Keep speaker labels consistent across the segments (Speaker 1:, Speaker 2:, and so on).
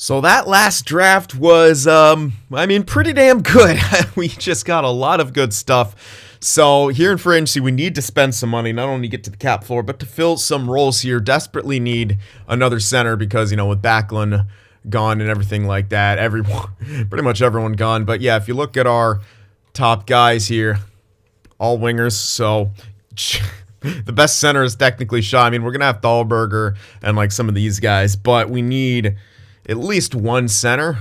Speaker 1: So that last draft was, pretty damn good. We just got a lot of good stuff. So here in free agency, we need to spend some money, not only to get to the cap floor, but to fill some roles here. Desperately need another center because, with Backlund gone and everything like that, pretty much everyone gone. But yeah, if you look at our top guys here, all wingers, so the best center is technically Shaw. We're going to have Dahlberger and like some of these guys, but we need at least one center.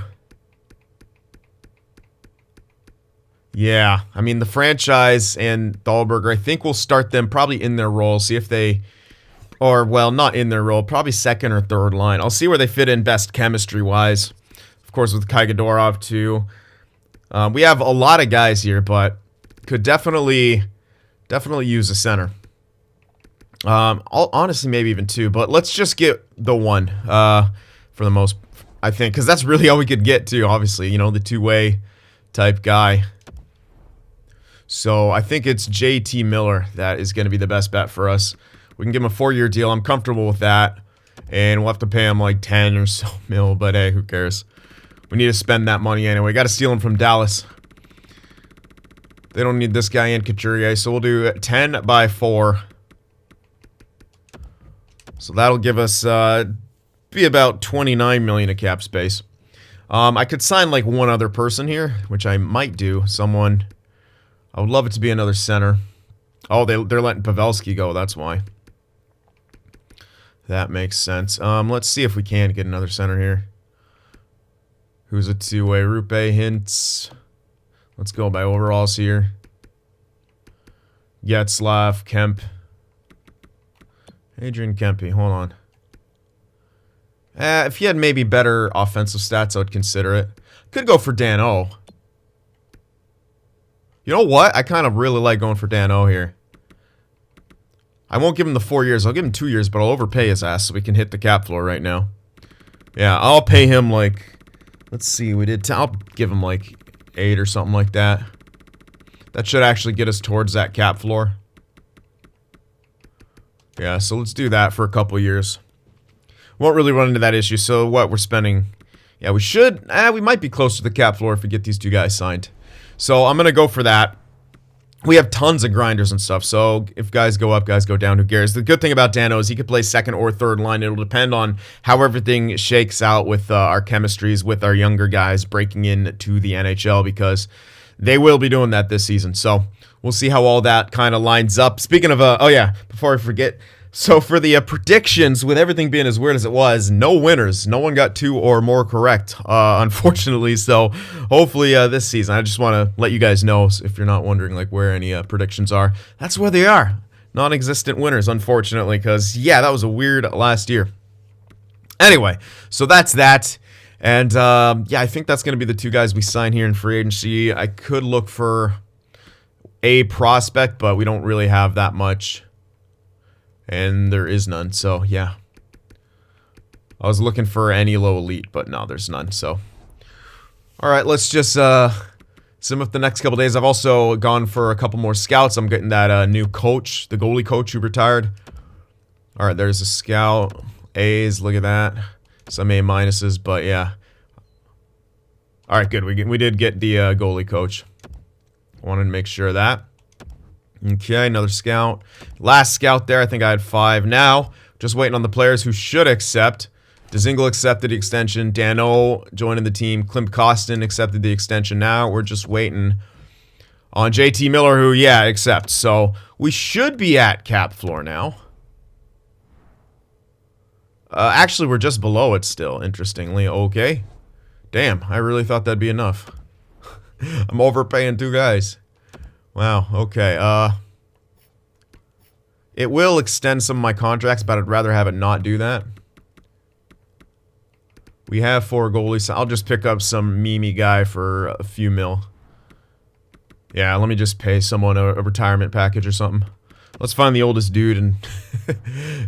Speaker 1: Yeah, the franchise and Dahlberger, I think we'll start them probably in their role, see if they, not in their role, probably second or third line. I'll see where they fit in best chemistry-wise. Of course, with Kaigadorov, too. We have a lot of guys here, but could definitely use a center. Honestly, maybe even two, but let's just get the one for the most, I think, because that's really all we could get, too, obviously, the two-way type guy. So I think it's JT Miller that is going to be the best bet for us. We can give him a 4-year deal. I'm comfortable with that. And we'll have to pay him like 10 or so mil, but hey, who cares? We need to spend that money anyway. Got to steal him from Dallas. They don't need this guy and Couturier, so we'll do 10 by 4. So that'll give us be about 29 million of cap space. I could sign like one other person here, which I might do. Someone. I would love it to be another center. Oh, they're letting Pavelski go. That's why. That makes sense. Let's see if we can get another center here. Who's a two-way? Rupe Hintz. Let's go by overalls here. Getzlaff, Kemp. Adrian Kempe. Hold on. If he had maybe better offensive stats, I would consider it. Could go for Dan O. You know what? I kind of really like going for Dan O here. I won't give him the 4 years. I'll give him 2 years, but I'll overpay his ass so we can hit the cap floor right now. Yeah, I'll pay him like... Let's see, I'll give him like 8 or something like that. That should actually get us towards that cap floor. Yeah, so let's do that for a couple years. Won't really run into that issue. So what we're spending... Yeah, we should... we might be close to the cap floor if we get these two guys signed. So I'm going to go for that. We have tons of grinders and stuff, so if guys go up, guys go down, who cares? The good thing about Dano is he could play second or third line. It'll depend on how everything shakes out with our chemistries, with our younger guys breaking into the NHL, because they will be doing that this season. So we'll see how all that kind of lines up. Speaking of, oh yeah, before I forget, so for the predictions, with everything being as weird as it was, no winners. No one got 2 or more correct, unfortunately. So hopefully this season, I just want to let you guys know, if you're not wondering like where any predictions are, that's where they are. Non-existent winners, unfortunately, because, yeah, that was a weird last year. Anyway, so that's that. And, yeah, I think that's going to be the 2 guys we sign here in free agency. I could look for a prospect, but we don't really have that much. And there is none, so yeah. I was looking for any low elite, but no, there's none, so. Alright, let's just sim up the next couple days. I've also gone for a couple more scouts. I'm getting that new coach, the goalie coach who retired. Alright, there's a scout. A's, look at that. Some A minuses, but yeah. Alright, good. We did get the goalie coach. Wanted to make sure of that. Okay, another scout. Last scout there, I think I had 5. Now, just waiting on the players who should accept. Dzingel accepted the extension. Dano joining the team. Klim Kostin accepted the extension. Now, we're just waiting on JT Miller, who, yeah, accepts. So, we should be at cap floor now. Actually, we're just below it still, interestingly. Okay. Damn, I really thought that'd be enough. I'm overpaying 2 guys. Wow, okay, it will extend some of my contracts, but I'd rather have it not do that. We have 4 goalies, so I'll just pick up some Mimi guy for a few mil. Yeah, let me just pay someone a retirement package or something. Let's find the oldest dude and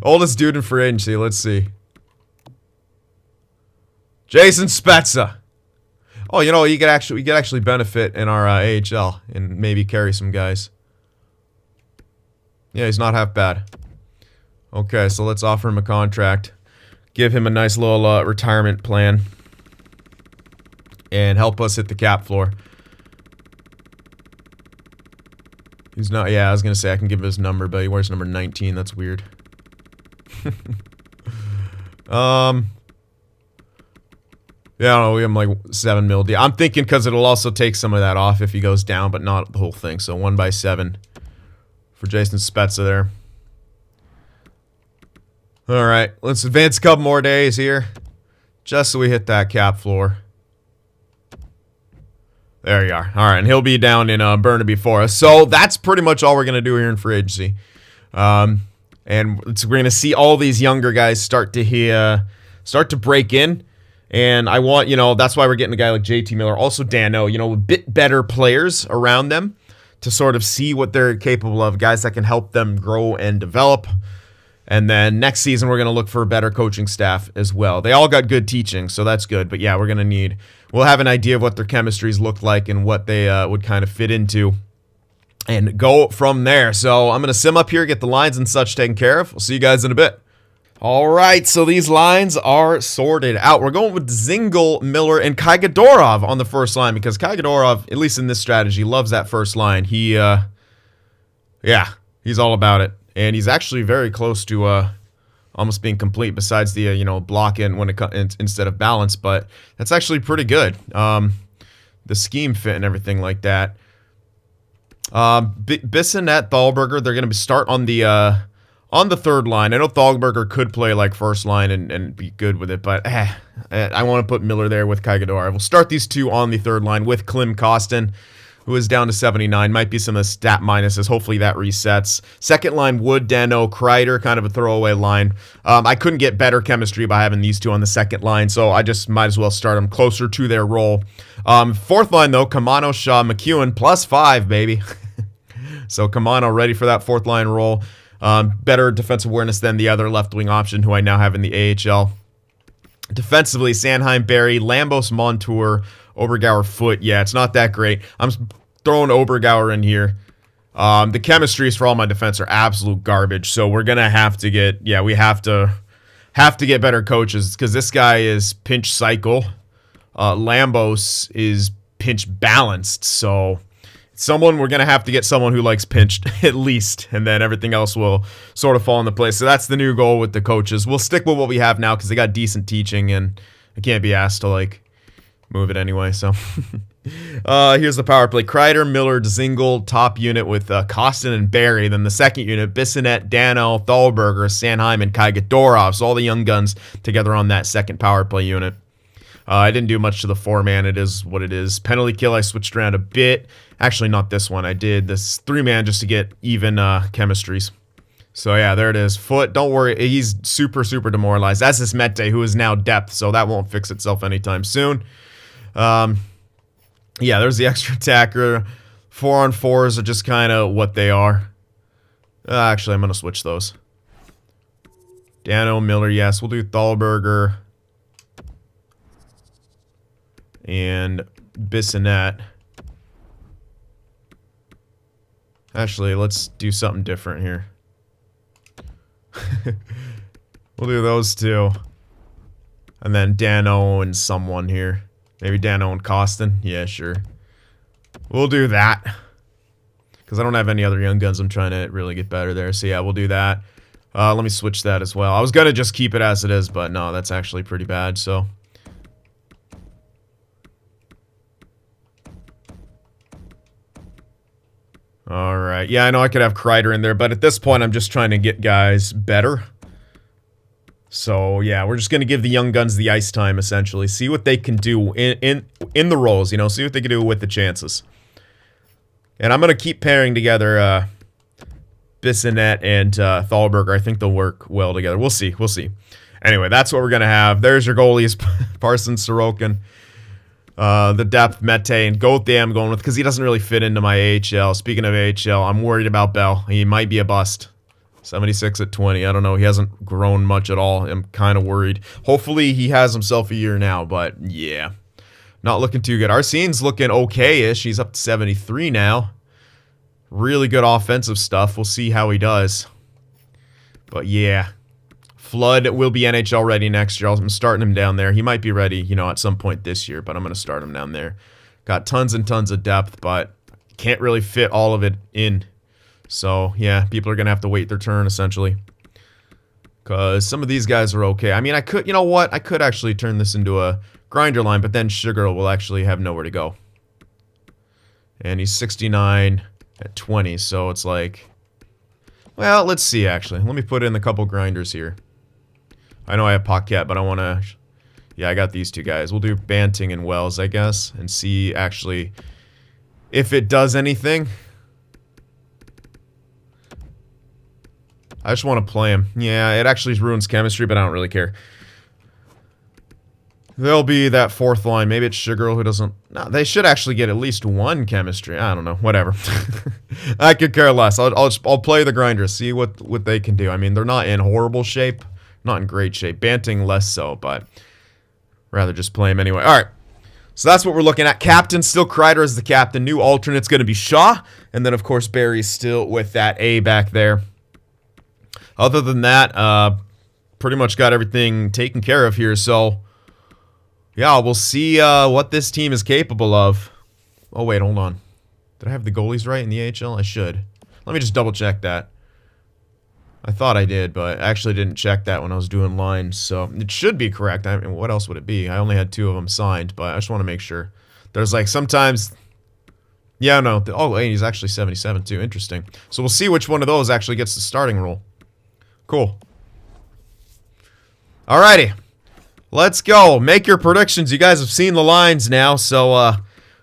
Speaker 1: oldest dude in free agency, let's see. Jason Spezza. Oh, you could actually benefit in our AHL and maybe carry some guys. Yeah, he's not half bad. Okay, so let's offer him a contract. Give him a nice little retirement plan. and help us hit the cap floor. He's not, yeah, I was gonna say I can give him his number, but he wears number 19. That's weird. Yeah, I don't know, we have like 7 mil deal. I'm thinking because it'll also take some of that off if he goes down, but not the whole thing. So 1/7 for Jason Spezza there. Alright, let's advance a couple more days here. Just so we hit that cap floor. There you are. Alright, and he'll be down in Burnaby for us. So that's pretty much all we're going to do here in free agency. And we're going to see all these younger guys start to break in. And I want, that's why we're getting a guy like JT Miller. Also Dano, a bit better players around them to sort of see what they're capable of. Guys that can help them grow and develop. And then next season, we're going to look for a better coaching staff as well. They all got good teaching, so that's good. But yeah, we'll have an idea of what their chemistries look like and what they would kind of fit into and go from there. So I'm going to sim up here, get the lines and such taken care of. We'll see you guys in a bit. All right, so these lines are sorted out. We're going with Zingle, Miller, and Kaigadorov on the first line because Kaigadorov, at least in this strategy, loves that first line. He's all about it. And he's actually very close to almost being complete besides the, block in when instead of balance. But that's actually pretty good. The scheme fit and everything like that. Bissonnette, Thalberger, they're going to start on the third line. I know Thalberger could play like first line and be good with it, but I want to put Miller there with Kaigadorov. We'll start these two on the third line with Klim Kostin, who is down to 79. Might be some of the stat minuses. Hopefully that resets. Second line, Wood, Dano, Kreider, kind of a throwaway line. I couldn't get better chemistry by having these two on the second line, so I just might as well start them closer to their role. Fourth line, though, Kamano, Shaw, McEwen, +5, baby. So Kamano ready for that fourth line role. Better defensive awareness than the other left wing option, who I now have in the AHL. Defensively, Sanheim, Barry, Lambos, Montour, Obergauer, Foot. Yeah, it's not that great. I'm throwing Obergauer in here. The chemistries for all my defense are absolute garbage, so we're gonna have to get, we have to get better coaches because this guy is pinch cycle. Lambos is pinch balanced, so we're gonna have to get someone who likes pinched at least, and then everything else will sort of fall into place. So that's the new goal with the coaches. We'll stick with what we have now because they got decent teaching, and I can't be asked to move it anyway. So here's the power play: Kreider, Miller, Zingle, top unit with Kostin and Barry. Then the second unit: Bissonnette, Dano, Thalberger, Sanheim, and Kaigadorov. So all the young guns together on that second power play unit. I didn't do much to the 4-man. It is what it is. Penalty kill, I switched around a bit. Actually, not this one. I did this 3-man just to get even chemistries. So, yeah, there it is. Foot, don't worry. He's super, super demoralized. That's this Mete, who is now depth, so that won't fix itself anytime soon. Yeah, there's the extra attacker. 4-on-4s are just kind of what they are. Actually, I'm going to switch those. Dano, Miller, yes. We'll do Thalberger and Bissonnette. Actually, let's do something different here. We'll do those two. And then Dano and someone here. Maybe Dano and Kostin. Yeah, sure. We'll do that. Because I don't have any other young guns I'm trying to really get better there. So yeah, we'll do that. Let me switch that as well. I was going to just keep it as it is, but no, that's actually pretty bad. So alright, yeah, I know I could have Kreider in there, but at this point I'm just trying to get guys better. So, yeah, we're just going to give the young guns the ice time, essentially. See what they can do in the roles, see what they can do with the chances. And I'm going to keep pairing together Bissonnette and Thalberger. I think they'll work well together. We'll see, Anyway, that's what we're going to have. There's your goalies, Parsons, Sorokin. The depth, Mete, and Goethe I'm going with because he doesn't really fit into my AHL. Speaking of AHL, I'm worried about Bell. He might be a bust. 76 at 20. I don't know. He hasn't grown much at all. I'm kind of worried. Hopefully he has himself a year now, but yeah. Not looking too good. Arsene's looking okay-ish. He's up to 73 now. Really good offensive stuff. We'll see how he does. But yeah. Flood will be NHL ready next year. I'm starting him down there. He might be ready, you know, at some point this year, but I'm going to start him down there. Got tons and tons of depth, but can't really fit all of it in. So, yeah, people are going to have to wait their turn, essentially. Because some of these guys are okay. I mean, I could, you know what? I could actually turn this into a grinder line, but then Sugar will actually have nowhere to go. And he's 69 at 20, so it's like... Well, let's see, actually. Let me put in a couple grinders here. I know I have Paquette, but I want to... Yeah, I got these two guys. We'll do Banting and Wells, I guess, and see, actually, if it does anything. I just want to play him. Yeah, it actually ruins chemistry, but I don't really care. There'll be that fourth line. Maybe it's Sugar who doesn't... No, they should actually get at least one chemistry. I don't know. Whatever. I could care less. I'll play the grinders. See what they can do. I mean, they're not in horrible shape. Not in great shape. Banting less so, but... Rather just play him anyway. Alright. So that's what we're looking at. Captain, still Kreider as the captain. New alternate's going to be Shaw. And then, of course, Barry's still with that A back there. Other than that, pretty much got everything taken care of here. So, yeah, we'll see what this team is capable of. Oh, wait, hold on. Did I have the goalies right in the AHL? I should. Let me just double check that. I thought I did, but I actually didn't check that when I was doing lines, so it should be correct. I mean, what else would it be? I only had 2 of them signed, but I just want to make sure. There's like sometimes... Yeah, no. Oh, he's actually 77 too. Interesting. So we'll see which one of those actually gets the starting role. Cool. Alrighty. Let's go. Make your predictions. You guys have seen the lines now, so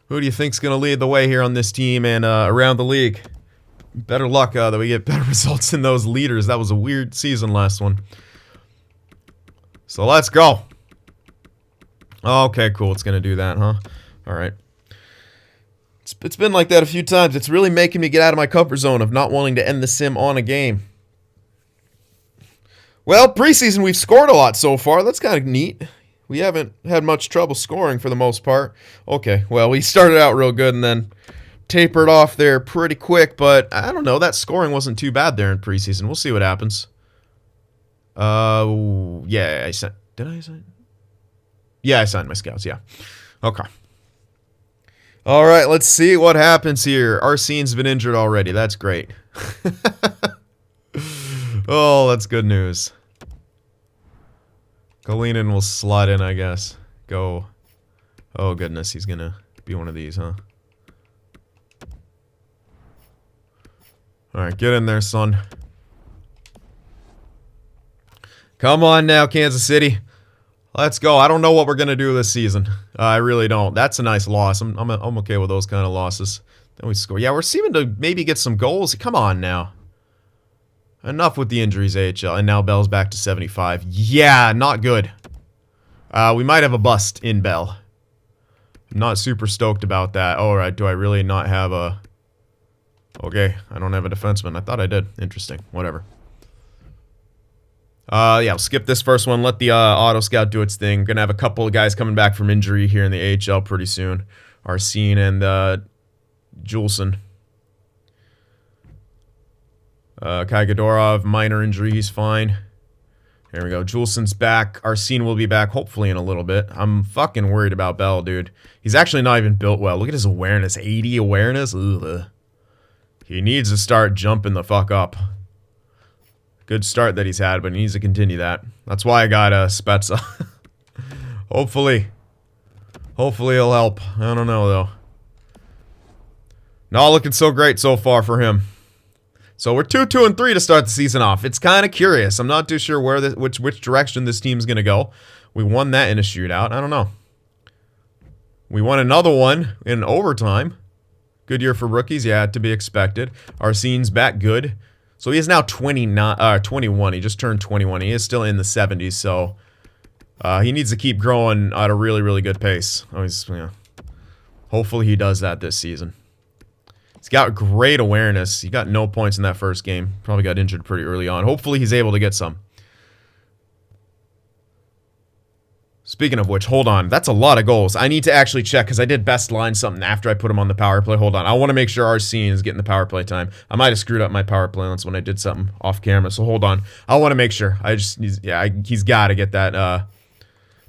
Speaker 1: who do you think's going to lead the way here on this team and around the league? Better luck that we get better results than those leaders. That was a weird season, last one. So let's go. Okay, cool. It's going to do that, huh? All right. It's been like that a few times. It's really making me get out of my comfort zone of not wanting to end the sim on a game. Well, preseason, we've scored a lot so far. That's kind of neat. We haven't had much trouble scoring for the most part. Okay, well, we started out real good and then... tapered off there pretty quick, but I don't know. That scoring wasn't too bad there in preseason. We'll see what happens. Yeah, I sent... Did I sign? Yeah, I signed my scouts, yeah. Okay. All right, let's see what happens here. Arsene's been injured already. That's great. Oh, that's good news. Kalinin will slot in, I guess. Go. Oh, goodness. He's going to be one of these, huh? Alright, get in there, son. Come on now, Kansas City. Let's go. I don't know what we're going to do this season. I really don't. That's a nice loss. I'm okay with those kind of losses. Then we score. Yeah, we're seeming to maybe get some goals. Come on now. Enough with the injuries, AHL. And now Bell's back to 75. Yeah, not good. We might have a bust in Bell. I'm not super stoked about that. Alright, do I really not have a... Okay, I don't have a defenseman. I thought I did. Interesting. Whatever. Yeah, we'll skip this first one. Let the auto scout do its thing. Gonna have a couple of guys coming back from injury here in the AHL pretty soon. Arsene and Juleson. Kai Gadorov, minor injury. He's fine. Here we go. Juleson's back. Arsene will be back hopefully in a little bit. I'm fucking worried about Bell, dude. He's actually not even built well. Look at his awareness. 80 awareness. Ugh. He needs to start jumping the fuck up. Good start that he's had, but he needs to continue that. That's why I got Spezza. Hopefully. Hopefully he'll help. I don't know, though. Not looking so great so far for him. So we're 2-2-3 to start the season off. It's kind of curious. I'm not too sure where which direction this team's going to go. We won that in a shootout. I don't know. We won another one in overtime. Good year for rookies, yeah, to be expected. Arsene's back good. So he is now 21. He just turned 21. He is still in the 70s, so he needs to keep growing at a really, really good pace. Yeah. Hopefully he does that this season. He's got great awareness. He got no points in that first game. Probably got injured pretty early on. Hopefully he's able to get some. Speaking of which, hold on. That's a lot of goals. I need to actually check because I did best line something after I put him on the power play. Hold on. I want to make sure Arsene is getting the power play time. I might have screwed up my power play once when I did something off camera. So hold on. I want to make sure. He's got to get that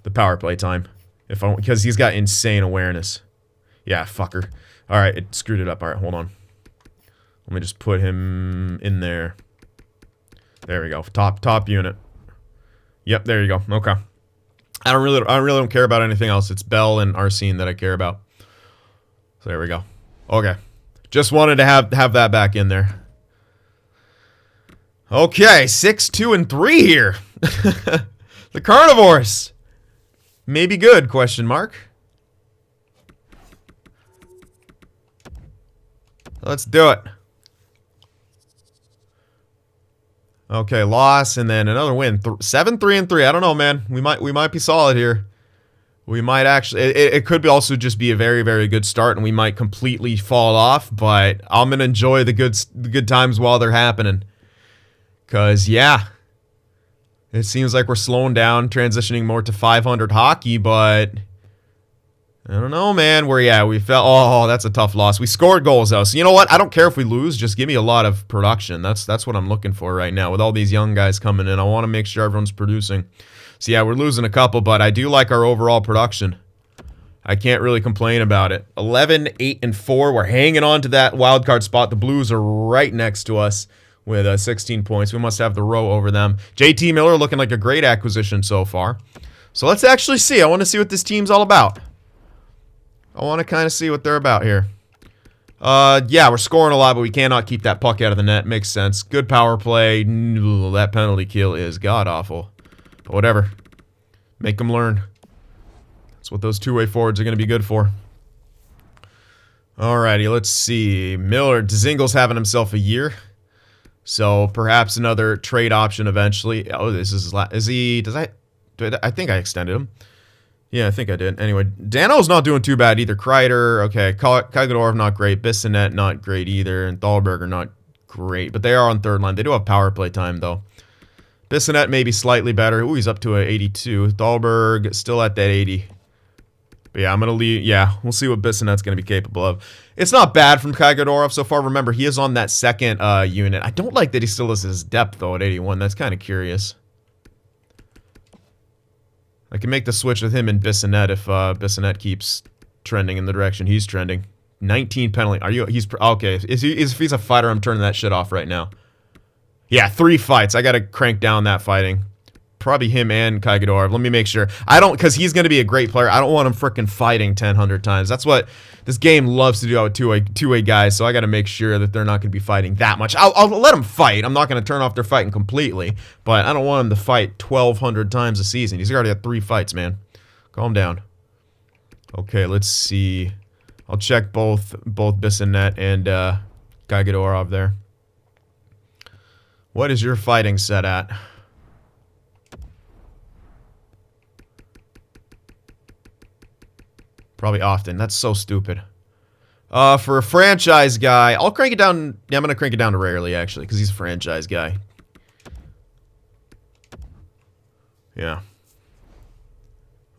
Speaker 1: the power play time because he's got insane awareness. Yeah, fucker. All right, it screwed it up. All right, hold on. Let me just put him in there. There we go. Top unit. Yep, there you go. Okay. I really don't care about anything else. It's Bell and Arsene that I care about. So there we go. Okay. Just wanted to have that back in there. Okay, 6-2-3 here. The Carnivores. Maybe good, question mark. Let's do it. Okay, loss and then another win. 7-3-3. I don't know, man. We might be solid here. We might actually. It could be also just be a very, very good start, and we might completely fall off. But I'm gonna enjoy the good times while they're happening. Cause yeah, it seems like we're slowing down, transitioning more to 500 hockey, but. I don't know, man. We felt. Oh, that's a tough loss. We scored goals though, so you know what? I don't care if we lose. Just give me a lot of production. That's what I'm looking for right now. With all these young guys coming in, I want to make sure everyone's producing. So yeah, we're losing a couple, but I do like our overall production. I can't really complain about it. 11-8-4. We're hanging on to that wild card spot. The Blues are right next to us with 16 points. We must have the row over them. JT Miller looking like a great acquisition so far. So let's actually see. I want to see what this team's all about. I want to kind of see what they're about here. Yeah, we're scoring a lot, but we cannot keep that puck out of the net. Makes sense. Good power play. That penalty kill is god-awful. But whatever. Make them learn. That's what those two-way forwards are going to be good for. Alrighty, let's see. Miller, Dzingel's having himself a year. So perhaps another trade option eventually. Oh, this is he? I think I extended him. Yeah, I think I did. Anyway, Dano's not doing too bad either. Kreider, okay. Kagedorov, not great. Bissonnette, not great either. And Thalberger, not great. But they are on third line. They do have power play time, though. Bissonnette maybe slightly better. Ooh, he's up to an 82. Thalberg, still at that 80. But yeah, I'm going to leave. Yeah, we'll see what Bissonnette's going to be capable of. It's not bad from Kagedorov so far. Remember, he is on that second unit. I don't like that he still has his depth, though, at 81. That's kind of curious. I can make the switch with him and Bissonnette if Bissonnette keeps trending in the direction he's trending. 19 penalty. He's okay. If he's a fighter, I'm turning that shit off right now. Yeah, 3 fights. I gotta crank down that fighting. Probably him and Kagedorov. Let me make sure. Because he's gonna be a great player. I don't want him freaking fighting 100 times. That's what this game loves to do out with two-way guys. So I gotta make sure that they're not gonna be fighting that much. I'll let them fight. I'm not gonna turn off their fighting completely, but I don't want him to fight 1,200 times a season. He's already had 3 fights, man. Calm down. Okay, let's see. I'll check both Bissonnette and Kagedorov there. What is your fighting set at? Probably often. That's so stupid. For a franchise guy, I'll crank it down. Yeah, I'm going to crank it down to rarely, actually, because he's a franchise guy. Yeah.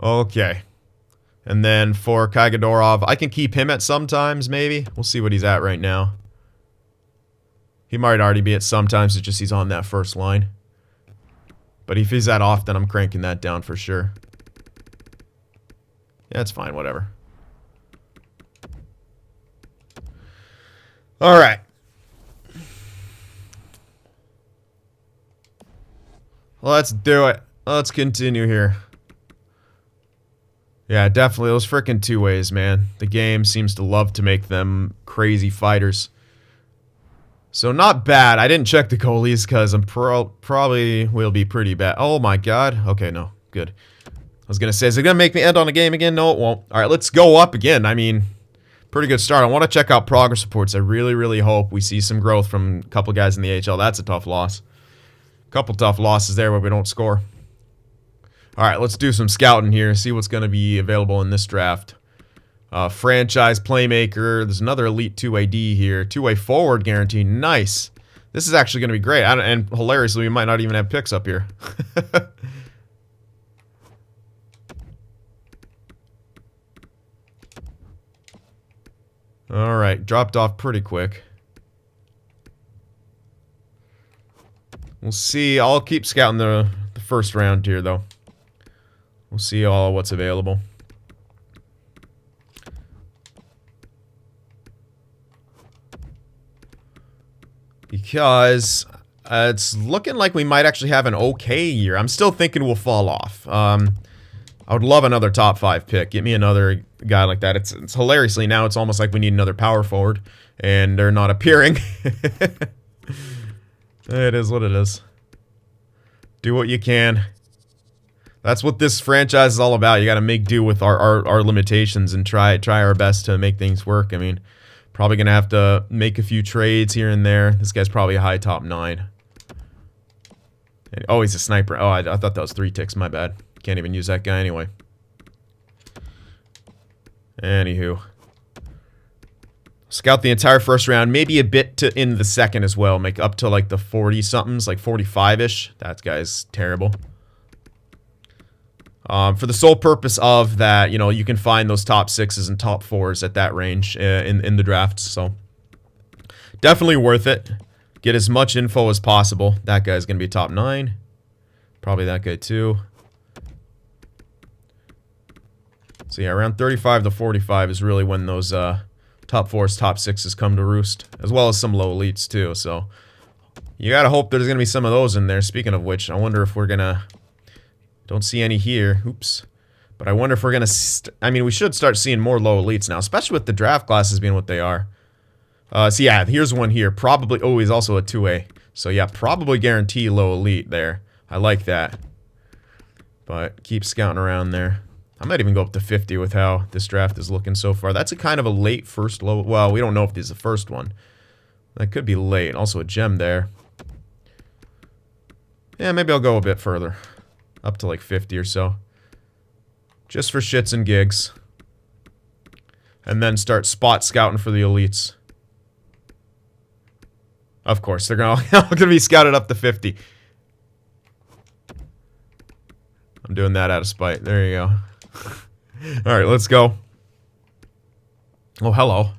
Speaker 1: Okay. And then for Kagedorov, I can keep him at sometimes, maybe. We'll see what he's at right now. He might already be at sometimes. It's just he's on that first line. But if he's that often, I'm cranking that down for sure. Yeah, it's fine. Whatever. All right. Let's do it. Let's continue here. Yeah, definitely. Those frickin' two-ways, man. The game seems to love to make them crazy fighters. So not bad. I didn't check the goalies because I'm probably will be pretty bad. Oh my god. Okay, no. Good. I was going to say, is it going to make me end on a game again? No, it won't. All right, let's go up again. I mean, pretty good start. I want to check out progress reports. I really, really hope we see some growth from a couple guys in the AHL. That's a tough loss. A couple tough losses there where we don't score. All right, let's do some scouting here. See what's going to be available in this draft. Franchise playmaker. There's another elite 2-way D here. 2-way forward guarantee. Nice. This is actually going to be great. And hilariously, we might not even have picks up here. Alright, dropped off pretty quick. We'll see. I'll keep scouting the first round here, though. We'll see all what's available. Because it's looking like we might actually have an okay year. I'm still thinking we'll fall off. I would love another top 5 pick. Get me another guy like that. It's hilariously now it's almost like we need another power forward, and they're not appearing. It is what it is. Do what you can. That's what this franchise is all about. You got to make do with our limitations and try our best to make things work. I mean, probably gonna have to make a few trades here and there. This guy's probably a high top 9. Oh, he's a sniper. Oh, I thought that was 3 ticks. My bad. Can't even use that guy anyway. Anywho. Scout the entire first round. Maybe a bit in the second as well. Make up to like the 40-somethings. Like 45-ish. That guy's terrible. For the sole purpose of that, you know, you can find those top 6s and top 4s at that range in the drafts. So, definitely worth it. Get as much info as possible. That guy's going to be top 9. Probably that guy too. So yeah, around 35 to 45 is really when those top 4s, top 6s come to roost. As well as some low elites too. So, you got to hope there's going to be some of those in there. Speaking of which, I wonder if we're going to... Don't see any here. Oops. But I wonder if we're going to... I mean, we should start seeing more low elites now. Especially with the draft classes being what they are. So yeah, here's one here. Probably... Oh, he's also a 2A. So yeah, probably guarantee low elite there. I like that. But keep scouting around there. I might even go up to 50 with how this draft is looking so far. That's a kind of a late first low... Well, we don't know if this is the first one. That could be late. Also a gem there. Yeah, maybe I'll go a bit further. Up to like 50 or so. Just for shits and gigs. And then start spot scouting for the elites. Of course, they're all gonna be scouted up to 50. I'm doing that out of spite. There you go. Alright, let's go. Oh, hello.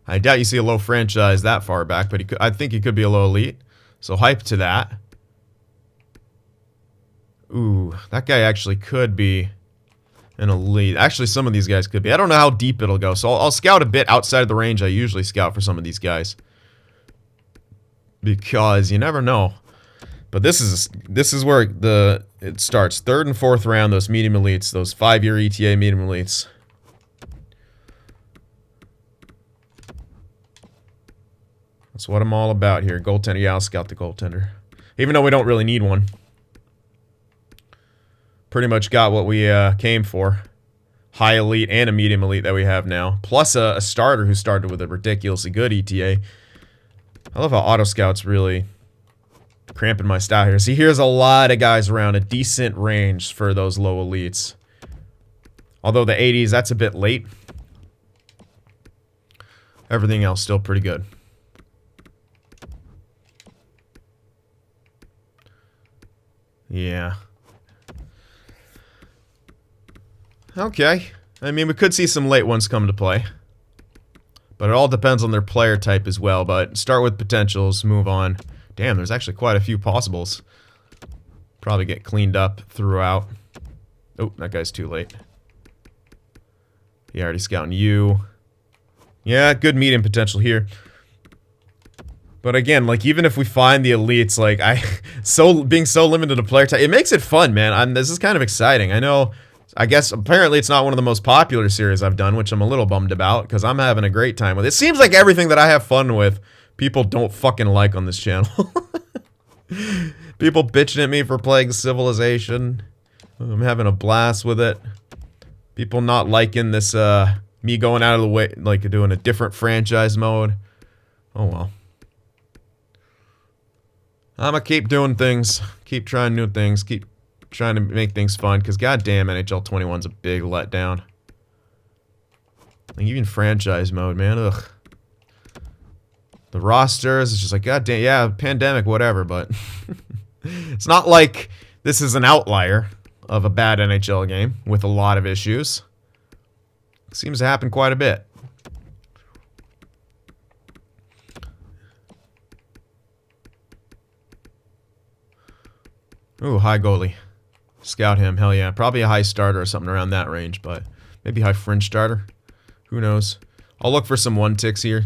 Speaker 1: I doubt you see a low franchise that far back, but I think he could be a low elite. So hype to that. Ooh, that guy actually could be an elite. Actually, some of these guys could be. I don't know how deep it'll go, so I'll scout a bit outside of the range I usually scout for some of these guys. Because you never know. But this is where it starts. 3rd and 4th round, those medium elites, those 5-year ETA medium elites. That's what I'm all about here. Goaltender, yeah, I'll scout the goaltender. Even though we don't really need one. Pretty much got what we came for. High elite and a medium elite that we have now. Plus a starter who started with a ridiculously good ETA. I love how auto scout's really cramping my style here. See, here's a lot of guys around a decent range for those low elites. Although the 80s, that's a bit late. Everything else still pretty good. Yeah. Okay. I mean, we could see some late ones come to play. But it all depends on their player type as well. But start with potentials, move on. Damn, there's actually quite a few possibles. Probably get cleaned up throughout. Oh, that guy's too late. He already scouting you. Yeah, good medium potential here. But again, like, even if we find the elites, like, being so limited to player type, it makes it fun, man. This is kind of exciting. I know... I guess apparently it's not one of the most popular series I've done, which I'm a little bummed about because I'm having a great time with it. It seems like everything that I have fun with, people don't fucking like on this channel. People bitching at me for playing Civilization. I'm having a blast with it. People not liking this, me going out of the way, like doing a different franchise mode. Oh well. I'm gonna keep doing things, keep trying new things, keep trying to make things fun, because goddamn NHL 21's a big letdown. Like, even franchise mode, man, ugh. The rosters, it's just like, goddamn, yeah, pandemic, whatever, but... It's not like this is an outlier of a bad NHL game with a lot of issues. It seems to happen quite a bit. Ooh, high goalie. Scout him. Hell yeah. Probably a high starter or something around that range, but maybe high fringe starter. Who knows? I'll look for some one ticks here.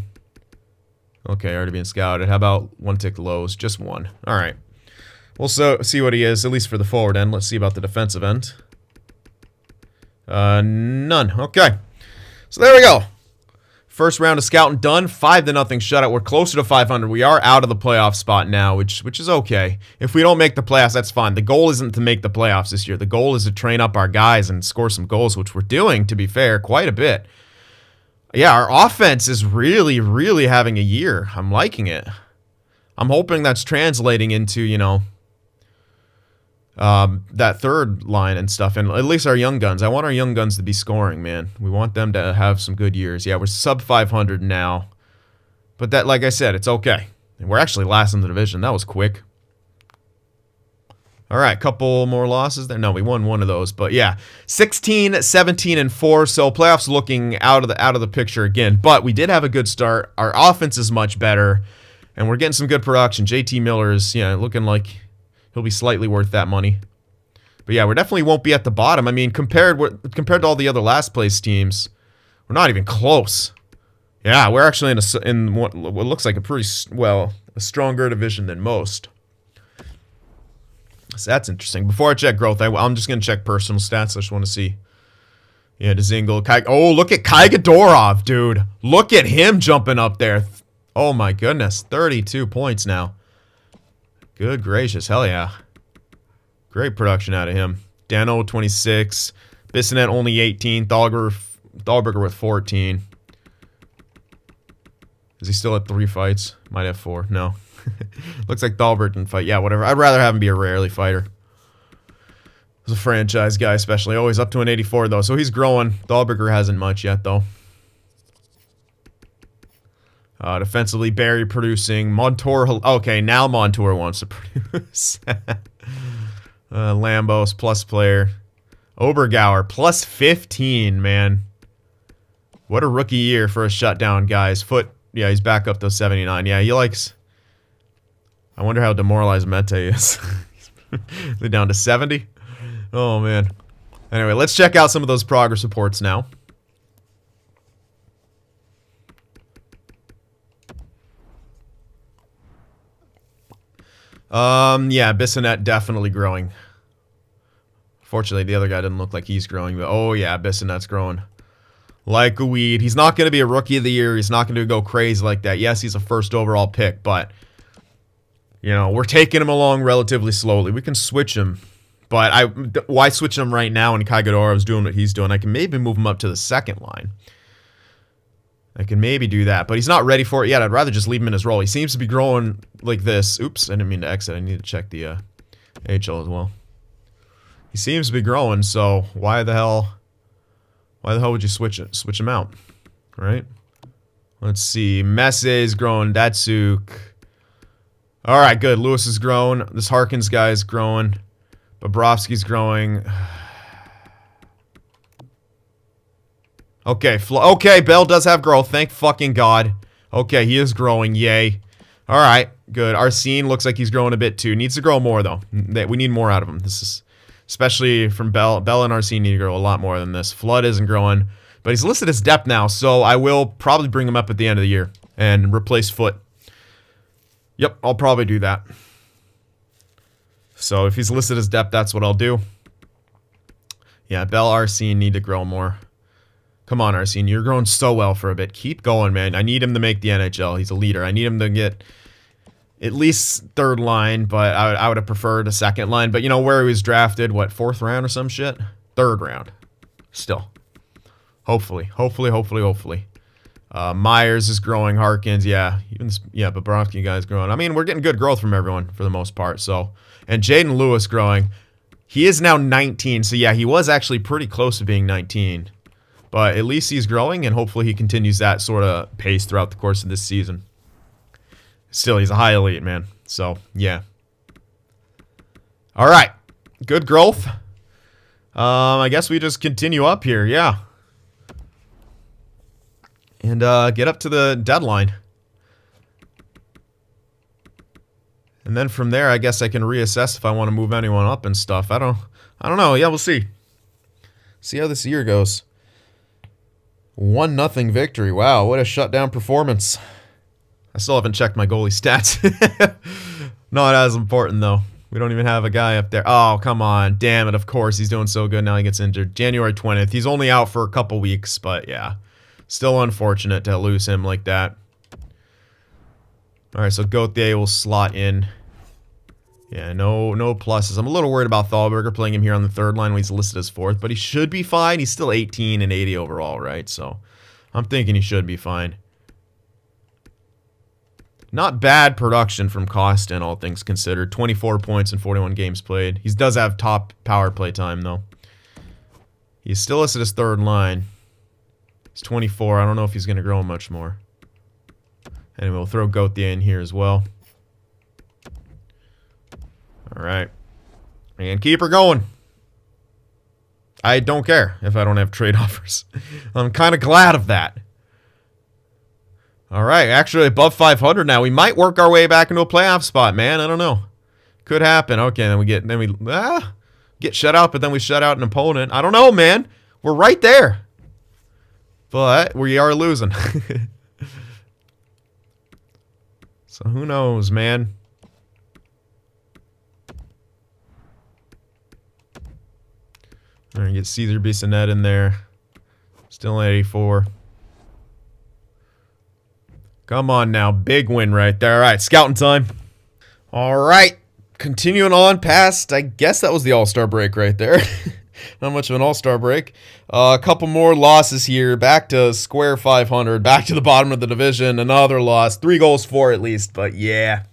Speaker 1: Okay, already being scouted. How about one tick lows? Just one. All right. We'll see what he is, at least for the forward end. Let's see about the defensive end. None. Okay. So there we go. First round of scouting done. 5-0 shutout. We're closer to 500. We are out of the playoff spot now, which is okay. If we don't make the playoffs, that's fine. The goal isn't to make the playoffs this year. The goal is to train up our guys and score some goals, which we're doing, to be fair, quite a bit. Yeah, our offense is really, really having a year. I'm liking it. I'm hoping that's translating into, you know, that third line and stuff. And at least our young guns. I want our young guns to be scoring, man. We want them to have some good years. Yeah, we're sub 500 now. But that, like I said, it's okay. And we're actually last in the division. That was quick. All right, couple more losses there. No, we won one of those, but yeah, 16, 17, and 4. So playoffs looking out of the picture again. But we did have a good start. Our offense is much better, and we're getting some good production. JT Miller is, yeah, looking like he'll be slightly worth that money. But yeah, we definitely won't be at the bottom. I mean, compared to all the other last place teams, we're not even close. Yeah, we're actually in what looks like a stronger division than most. So that's interesting. Before I check growth, I'm just going to check personal stats. I just want to see. Yeah, Dzingel. Oh, look at Kaigadorov, dude. Look at him jumping up there. Oh, my goodness. 32 points now. Good gracious. Hell yeah. Great production out of him. Dano, 26. Bissonnette, only 18. Dahlberger with 14. Is he still at 3 fights? Might have 4. No. Looks like Dahlberg didn't fight. Yeah, whatever. I'd rather have him be a rarely fighter. He's a franchise guy, especially. Oh, he's up to an 84, though, so he's growing. Dahlberger hasn't much yet, though. Defensively, Barry producing. Montour. Okay, now Montour wants to produce. Lambos, plus player. Obergauer, plus 15, man. What a rookie year for a shutdown, guys. Foot, yeah, he's back up to 79. Yeah, he likes... I wonder how demoralized Mete is. They're down to 70? Oh, man. Anyway, let's check out some of those progress reports now. Yeah, Bissonnette definitely growing. Fortunately, the other guy didn't look like he's growing, but oh, yeah, Bissonnette's growing like a weed. He's not going to be a rookie of the year. He's not going to go crazy like that. Yes, he's a first overall pick, but... You know, we're taking him along relatively slowly. We can switch him. But why switch him right now when Kaigadorov's doing what he's doing? I can maybe move him up to the second line. I can maybe do that. But he's not ready for it yet. I'd rather just leave him in his role. He seems to be growing like this. Oops, I didn't mean to exit. I need to check the AHL as well. He seems to be growing, so why the hell would you switch him out? Right? Let's see. Messey's growing. Datsuk. All right, good. Lewis is growing. This Harkins guy is growing. Bobrovsky's growing. Okay, okay, Bell does have growth. Thank fucking God. Okay, he is growing. Yay. All right, good. Arsene looks like he's growing a bit too. Needs to grow more, though. We need more out of him. This is, especially from Bell. Bell and Arsene need to grow a lot more than this. Flood isn't growing, but he's listed as depth now, so I will probably bring him up at the end of the year and replace Foot. Yep, I'll probably do that. So if he's listed as depth, that's what I'll do. Yeah, Bell, Arsene need to grow more. Come on, Arsene, you're growing so well for a bit. Keep going, man. I need him to make the NHL. He's a leader. I need him to get at least third line, but I would have preferred a second line. But you know where he was drafted? What, 4th round or some shit? 3rd round. Still. Hopefully. Myers is growing. Harkins, yeah. Bobrovsky guy's growing. I mean, we're getting good growth from everyone for the most part. So, and Jaden Lewis growing. He is now 19. So, yeah, he was actually pretty close to being 19. But at least he's growing, and hopefully he continues that sort of pace throughout the course of this season. Still, he's a high elite, man. So, yeah. All right. Good growth. I guess we just continue up here, yeah. And get up to the deadline. And then from there, I guess I can reassess if I want to move anyone up and stuff. I don't know. Yeah, we'll see. See how this year goes. 1-0 victory. Wow, what a shutdown performance. I still haven't checked my goalie stats. Not as important, though. We don't even have a guy up there. Oh, come on. Damn it. Of course, he's doing so good. Now he gets injured. January 20th. He's only out for a couple weeks, but yeah. Still unfortunate to lose him like that. Alright, so Gauthier will slot in. Yeah, no pluses. I'm a little worried about Thalberger, playing him here on the third line when he's listed as fourth, but he should be fine. He's still 18 and 80 overall, right? So I'm thinking he should be fine. Not bad production from Costin, all things considered. 24 points in 41 games played. He does have top power play time, though. He's still listed as third line. He's 24. I don't know if he's going to grow much more. And we'll throw Gauthier in here as well. Alright. And keep her going. I don't care if I don't have trade offers. I'm kind of glad of that. Alright, actually above 500 now. We might work our way back into a playoff spot, man. I don't know. Could happen. Okay, then we get shut out, but then we shut out an opponent. I don't know, man. We're right there. But we are losing. So who knows, man. All right, get Caesar Bissonnette in there. Still at 84. Come on now. Big win right there. All right, scouting time. All right. Continuing on past, I guess that was the All-Star break right there. Not much of an All-Star break. A couple more losses here. Back to square 500. Back to the bottom of the division. Another loss. 3 goals for at least, but yeah.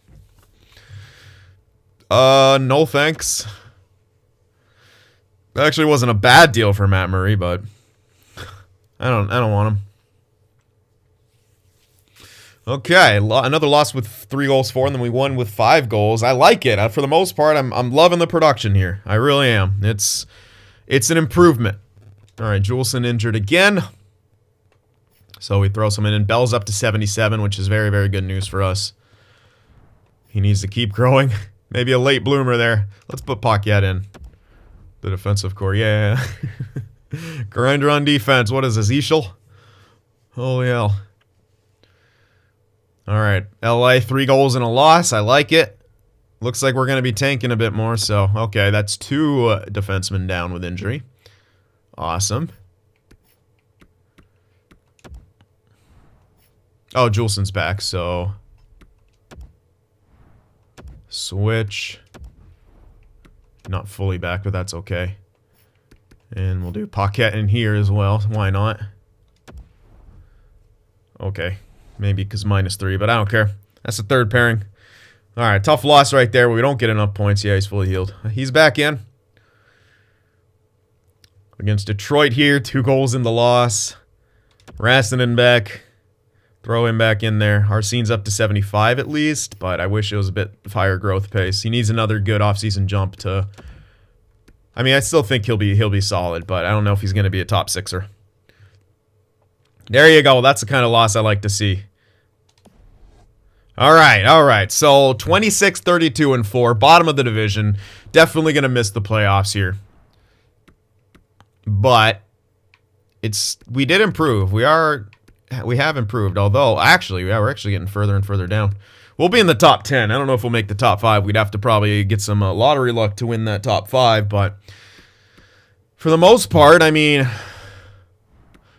Speaker 1: No thanks. Actually, wasn't a bad deal for Matt Murray, but I don't want him. Okay, another loss with 3 goals for, and then we won with 5 goals. I like it. For the most part, I'm loving the production here. I really am. It's an improvement. All right, Juleson injured again. So we throw someone in. Bell's up to 77, which is very, very good news for us. He needs to keep growing. Maybe a late bloomer there. Let's put Paquette in. The defensive core, yeah. Grinder on defense. What is this, Eschel? Holy hell. All right, LA, 3 goals and a loss. I like it. Looks like we're going to be tanking a bit more, so okay, that's 2 defensemen down with injury. Awesome. Oh, Juleson's back, so switch. Not fully back, but that's okay. And we'll do Paquette in here as well. Why not? Okay. Maybe because -3, but I don't care. That's the third pairing. All right, tough loss right there. We don't get enough points. Yeah, he's fully healed. He's back in. Against Detroit here. 2 goals in the loss. Rastinen back. Throw him back in there. Arsene's up to 75 at least, but I wish it was a bit higher growth pace. He needs another good offseason jump to... I mean, I still think he'll be solid, but I don't know if he's going to be a top 6er. There you go. That's the kind of loss I like to see. All right. So 26, 32, and 4, bottom of the division. Definitely going to miss the playoffs here. But we did improve. We have improved, although actually, yeah, we're actually getting further and further down. We'll be in the top 10. I don't know if we'll make the top 5. We'd have to probably get some lottery luck to win that top 5, but for the most part, I mean,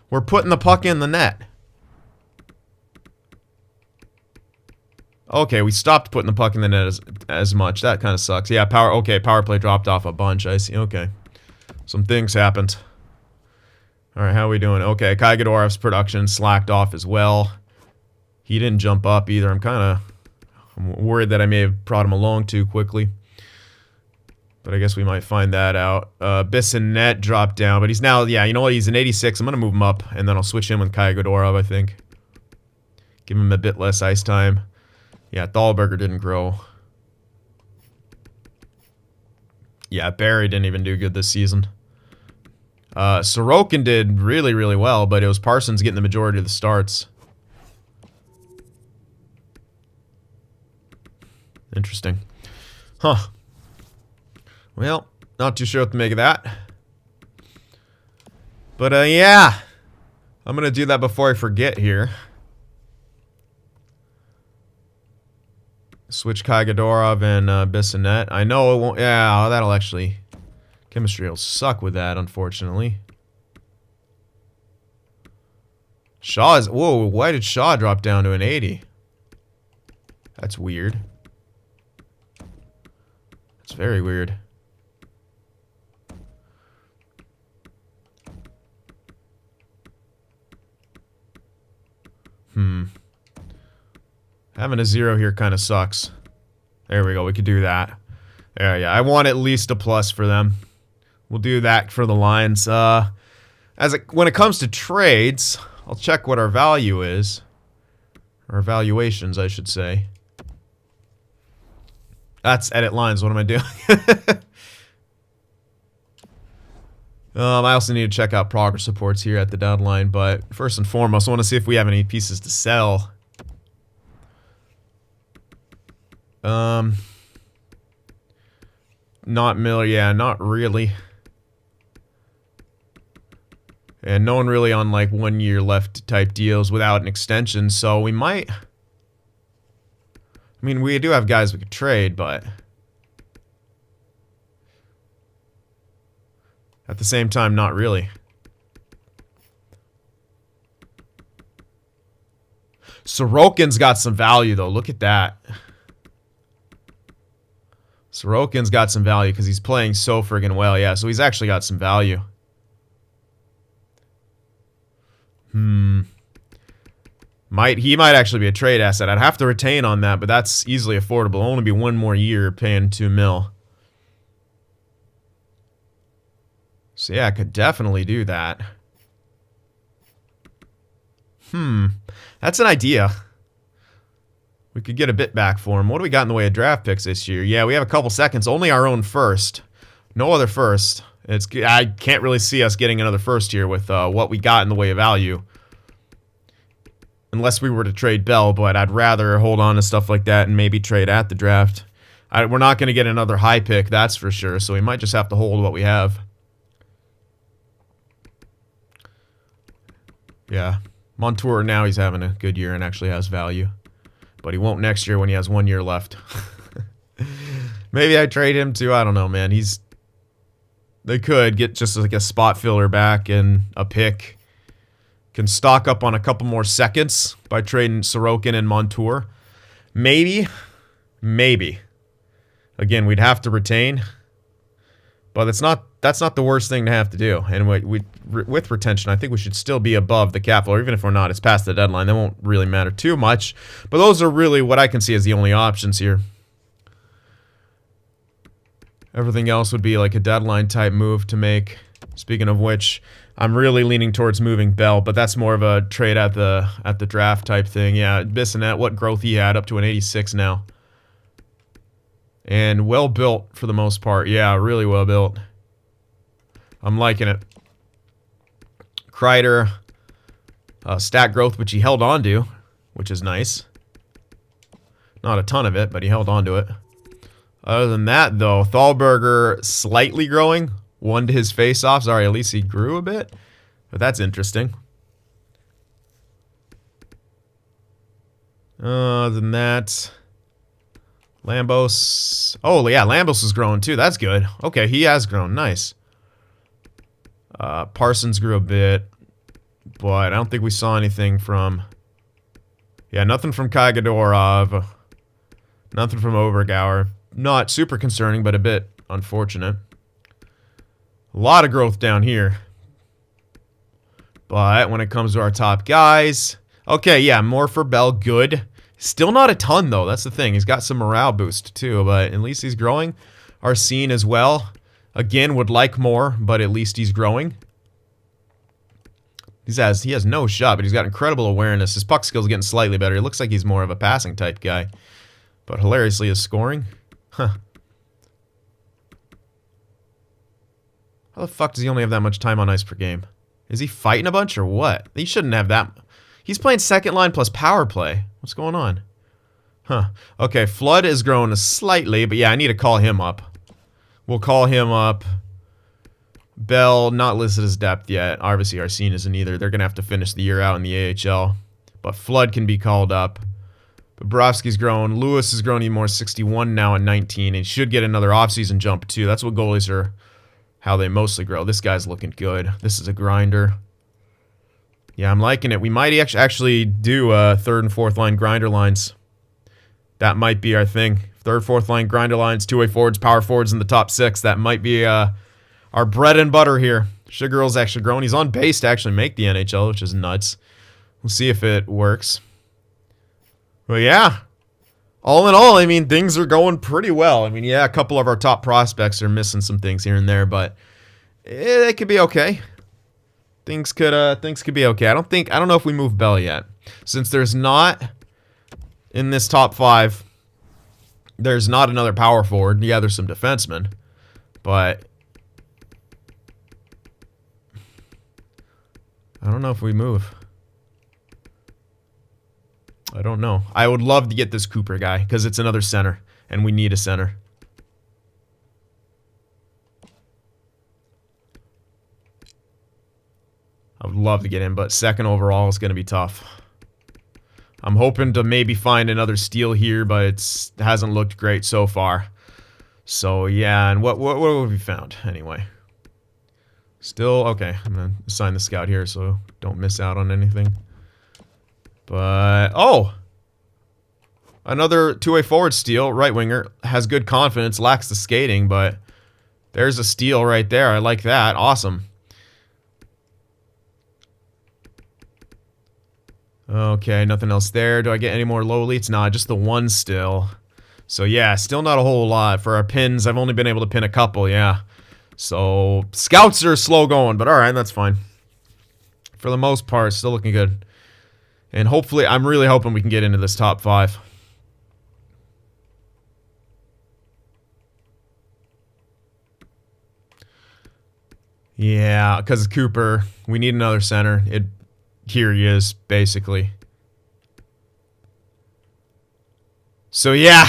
Speaker 1: we're putting the puck in the net. Okay, we stopped putting the puck in the net as much. That kind of sucks. Yeah, power play dropped off a bunch. I see. Okay. Some things happened. All right, how are we doing? Okay, Kai Gadorov's production slacked off as well. He didn't jump up either. I'm worried that I may have brought him along too quickly. But I guess we might find that out. Bissonnette dropped down, but he's now, yeah, you know what? He's an 86. I'm going to move him up, and then I'll switch him with Kai Gadorov, I think. Give him a bit less ice time. Yeah, Thalberger didn't grow. Yeah, Barry didn't even do good this season. Sorokin did really, really well, but it was Parsons getting the majority of the starts. Interesting. Huh. Well, not too sure what to make of that. But, yeah. I'm gonna do that before I forget here. Switch Kaigadorov and Bissonnette. I know it won't... Yeah, that'll actually... Chemistry will suck with that, unfortunately. Shaw is... Whoa, why did Shaw drop down to an 80? That's weird. That's very weird. Having a 0 here kind of sucks. There we go. We could do that. There, yeah. I want at least a plus for them. We'll do that for the lines. When it comes to trades, I'll check what our value is. Or valuations, I should say. That's edit lines. What am I doing? I also need to check out progress reports here at the deadline. But first and foremost, I want to see if we have any pieces to sell. Not Miller, yeah, not really. And no one really on like 1 year left type deals without an extension, so we might... I mean, we do have guys we could trade, but... At the same time, not really. Sorokin's got some value, though. Look at that. Sorokin's got some value because he's playing so friggin' well. Yeah, so he's actually got some value. He might actually be a trade asset. I'd have to retain on that, but that's easily affordable. It'll only be 1 more year paying $2 mil. So yeah, I could definitely do that. That's an idea. We could get a bit back for him. What do we got in the way of draft picks this year? Yeah, we have a couple seconds. Only our own first. No other first. I can't really see us getting another first here with what we got in the way of value. Unless we were to trade Bell, but I'd rather hold on to stuff like that and maybe trade at the draft. We're not going to get another high pick, that's for sure. So we might just have to hold what we have. Yeah. Montour now, he's having a good year and actually has value. But he won't next year when he has 1 year left. Maybe I trade him too. I don't know, man. They could get just like a spot filler back and a pick. Can stock up on a couple more seconds by trading Sorokin and Montour. Maybe. Again, we'd have to retain. But that's not the worst thing to have to do. And with retention, I think we should still be above the cap floor. Even if we're not, it's past the deadline. That won't really matter too much. But those are really what I can see as the only options here. Everything else would be like a deadline type move to make. Speaking of which, I'm really leaning towards moving Bell, but that's more of a trade at the draft type thing. Yeah, Bissonnette, what growth he had, up to an 86 now. And well built for the most part. Yeah, really well built. I'm liking it. Kreider, stat growth, which he held on to, which is nice. Not a ton of it, but he held on to it. Other than that, though, Thalberger slightly growing. 1 to his face-off. Sorry, at least he grew a bit. But that's interesting. Other than that... Lambos. Oh, yeah, Lambos is growing too. That's good. Okay, he has grown. Nice. Parsons grew a bit. But I don't think we saw anything from... Yeah, nothing from Kaigadorov. Nothing from Overgauer. Not super concerning, but a bit unfortunate. A lot of growth down here. But when it comes to our top guys... Okay, yeah, more for Bell. Good. Still not a ton, though. That's the thing. He's got some morale boost, too. But at least he's growing. Arsene as well. Again, would like more, but at least he's growing. He has no shot, but he's got incredible awareness. His puck skill's getting slightly better. It looks like he's more of a passing type guy. But hilariously, his scoring. Huh. How the fuck does he only have that much time on ice per game? Is he fighting a bunch or what? He shouldn't have that. He's playing second line plus power play. What's going on? Huh. Okay, Flood is growing slightly, but yeah, I need to call him up. We'll call him up. Bell, not listed as depth yet. Obviously, Arsene isn't either. They're going to have to finish the year out in the AHL. But Flood can be called up. Bobrovsky's grown. Lewis has grown even more, 61 now at 19. And should get another offseason jump, too. That's what goalies are, how they mostly grow. This guy's looking good. This is a grinder. Yeah, I'm liking it. We might actually do third and fourth line grinder lines. That might be our thing. Third, fourth line grinder lines, two-way forwards, power forwards in the top 6. That might be our bread and butter here. Sugarill's actually grown. He's on base to actually make the NHL, which is nuts. We'll see if it works. But yeah, all in all, I mean, things are going pretty well. I mean, yeah, a couple of our top prospects are missing some things here and there, but it could be okay. Things could be okay. I don't know if we move Bell yet, since there's not in this top 5. There's not another power forward. Yeah, there's some defensemen, but I don't know if we move. I don't know. I would love to get this Cooper guy because it's another center, and we need a center. I would love to get him, but second overall is going to be tough. I'm hoping to maybe find another steal here, but it hasn't looked great so far. So, yeah, and what have we found anyway? Still, okay, I'm going to assign the scout here so don't miss out on anything. But, oh! Another two-way forward steal, right winger, has good confidence, lacks the skating, but there's a steal right there. I like that. Awesome. Okay, nothing else there. Do I get any more low elites? Nah, just the one still. So, yeah, still not a whole lot. For our pins, I've only been able to pin a couple, yeah. So, scouts are slow going, but alright, that's fine. For the most part, still looking good. And hopefully, I'm really hoping we can get into this top 5. Yeah, because of Cooper, we need another center. Here he is, basically. So yeah,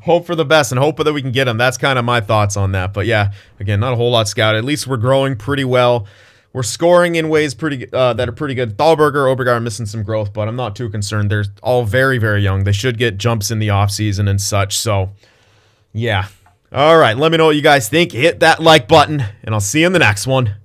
Speaker 1: hope for the best and hope that we can get him. That's kind of my thoughts on that. But yeah, again, not a whole lot scouted. At least we're growing pretty well. We're scoring in ways that are pretty good. Thalberger, Obergar are missing some growth, but I'm not too concerned. They're all very, very young. They should get jumps in the offseason and such. So yeah. All right, let me know what you guys think. Hit that like button, and I'll see you in the next one.